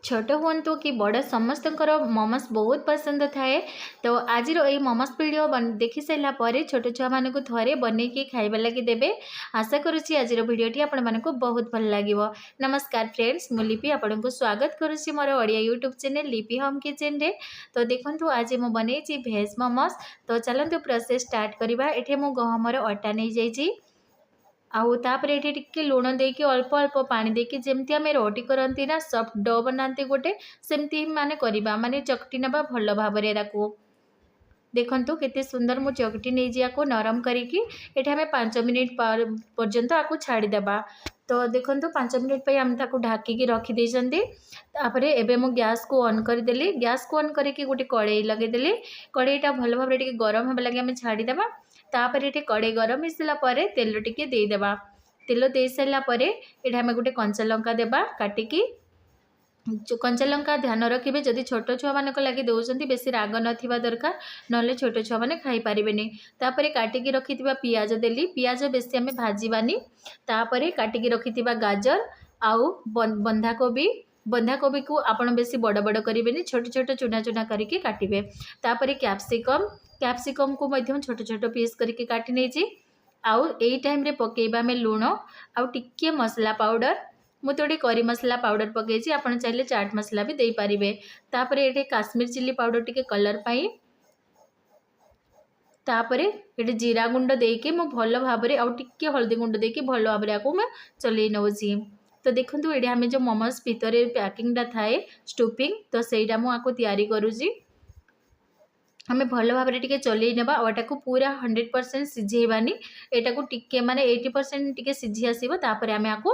छोट हुंतु कि बड़ समस्त मोमोस बहुत पसंद थाए। तो आज ये मोमोस वीडियो देखि सारा पर छोट छुआ मान थे बन के खाइबा लगी देवे। आशा करुच्ची आज भिडियोटी आपण मानक बहुत भल लगे। नमस्कार फ्रेंड्स, मु लिपि आपण को स्वागत करुच्ची मोर ओडिया यूट्यूब चैनल लिपि होम किचन रे। तो देखंतु आज मु बनैछि भेज मोमोस। तो चलंतु प्रोसेस स्टार्ट करबा। एठे मु गहमर अटा नै जाइछि आउ तापर ये टिके लुण देकी अल्प अल्प पानी देकी जेमती आम रोटी करती ना सॉफ्ट डो बनाते गोटे सेमती माने करबा माने चकटी नबा भल भाव देखंतु केते सुंदर मु चकटी नहीं जाको नरम करिकी एठे हमें 5 मिनिट पर्यंत आकु छाड़ी देबा। तो देखंतु 5 मिनिट पे हम ताकु ढाकी की रखी देछंती। तापरे एबे मु गैस को ऑन कर देली। गैस को ऑन करके गोटे कड़ाई लगे देली। कड़ाईटा भल भाव टिके गरम होबा लगे हमें छाड़ी देबा। तापर ये कड़े गरम होइसला परे तेल टिके दे देबा। तेल दे सारा परे एठा हमें गोटे कंचा लंका देबा काटिकी। कंचा लंका ध्यान रखिए जदि छोट छुआ मान लगे दौरान बेसी राग नथिबा दरकार नले छोट छुआ मैंने खाई पारे। तापर काटिकी रखि पियाज देली। पियाज बेसी आम भाजबानी। तापर काटिकी रखि गाजर आउ बंधाकोबी बंधाकोबी को आपण बेसी बड़ बड़ करेंगे, छोट छोट चुना चुना करके काटिबे। तापर कैप्सिकम को मध्यम छोट छोट पीस करके काटी नहीं। आउ एई टाइम रे पकेबा में लुण आउ टिके मसला पाउडर। मु थोड़ी करी मसला पाउडर पकई। आपन चाहिए चाट मसला भी दे पारिबे। तापर ये काश्मीर चिली पाउडर टिके कलर पाई। तापर ये जीरा गुंड देके मु भल भाव आउ टिके हल्दी गुंड देके भल भाव आपको मैं चलई नौची। तो देखंतु ये आम जो मोमोस भितर पैकिंगटा थाए स्टूपिंग, तो सहीटा मुझे तैयारी करुँची। आम भल भाव टिके चलई नेबा। आटा को पूरा 100% सिझेबानी। एटा को टिके माने 80% टिके सिझी आसीबो। तापर आम आपको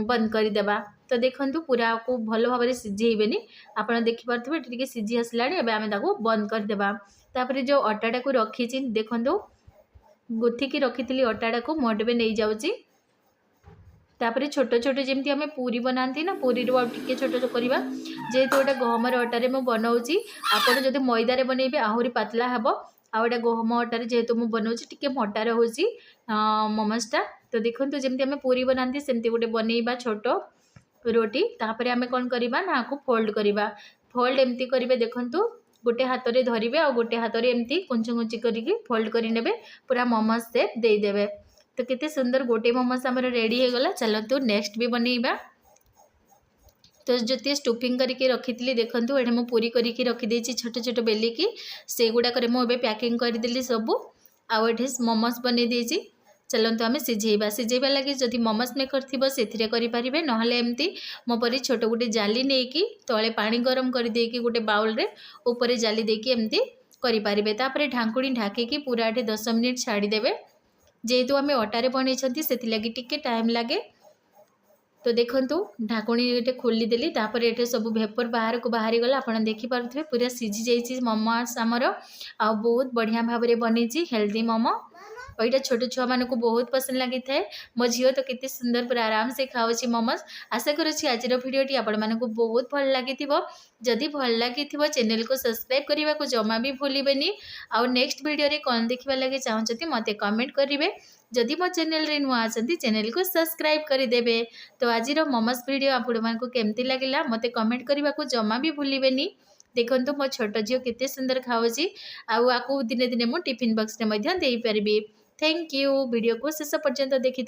बंद कर देबा। तो देखंतु पूरा को भल भाव सिझेबेनी। आपण देखि पारथबे टिके सिझी आसलाणी। एबे आम ताको बंद कर देबा। तापर जो अटाटा को रखीची देखंतु गुथिकी रखिथिली अटाटा को मोडबे नहीं जाउची। तापर छोट छोट जमी आम पूरी बनाती ना पूरी टे छोट छोट करवा जेहेतु गोटे गहमर अटारे मुझे बनाऊँगी। आपड़ जब मैदारे बनइबे आहरी पातला हे आटा गहम अटारे जेहेतु मुझे बनाऊँगी टे मोटा रोचे मोमोसटा। तो देखो जमी आम पूरी बनाती सेमती गोटे बनइबा छोट रोटी। तापर आम कौन करवा ना आपको फोल्ड करवा। फोल्ड एमती करेंगे देखु गोटे हाथ में धरवे आ गोटे हाथ में एमती कुंची कुंची करके फोल्ड करे पूरा मोमोस शेप देदेवे। तो कितने सुंदर गोटे मोमोस आमर रेडी हो गला। चलतु नेक्स्ट भी बनइबा। तो जो स्टूपिंग करके रखी थी देखूँ ये मुझे पूरी करके रखीदे छोट छोट बेलिकी से गुड़ाक मुझे पैकिंग करदेली सबू आउ ये मोमोस बनई देती। चलतु आम सिझेबा। सिझेबा लगे जदि मोमोस मेकर थी से करें ना एमती मो परी छोट गोटे जाली नहीं कि तले पानी गरम कर देकी गोटे बाउल रे ऊपर जाली देकी एमती करें। तापर ढांकुणी ढाकिकी पूरा 10 मिनिट छाड़देवे। जेहेतु आम अटारे बनई से टिके टाइम लगे। तो देखंतु ढाकुणी ये खोलीदेली। तापर ये सब भेपर बाहर को बाहरी गला। आप देखिपे पूरा सिझी जाइए मोमोस आमर आ बहुत बढ़िया भाव में बनई हेल्दी मोमो। और छोट छुआ मान को बहुत पसंद लगी था। मो झील तो कितने सुंदर पूरा आराम से खाऊँगी मोमोस। आशा करुँची आज भिडियोटी आपण मानक बहुत भल लगी। जदि भल लगी चैनल को सब्सक्राइब करने को जमा भी भूलें। आउ नेक्स्ट वीडियो रे कौन देखा लगे चाहते मत कमेंट करेंगे। जदि मो चैनल रे नुआ आछंती चैनल को सब्सक्राइब करदेवे। तो आज मोमोस वीडियो आपण मानक केमती लगिला मत कमेंट करने को जमा भी भूलें। देखो मो छोट झील केते सुंदर खाऊँगी आउ दिने दिने मु टिफिन बॉक्स रे मध्य देई पारिबी। थैंक यू वीडियो को शेष पर्यंत देखि।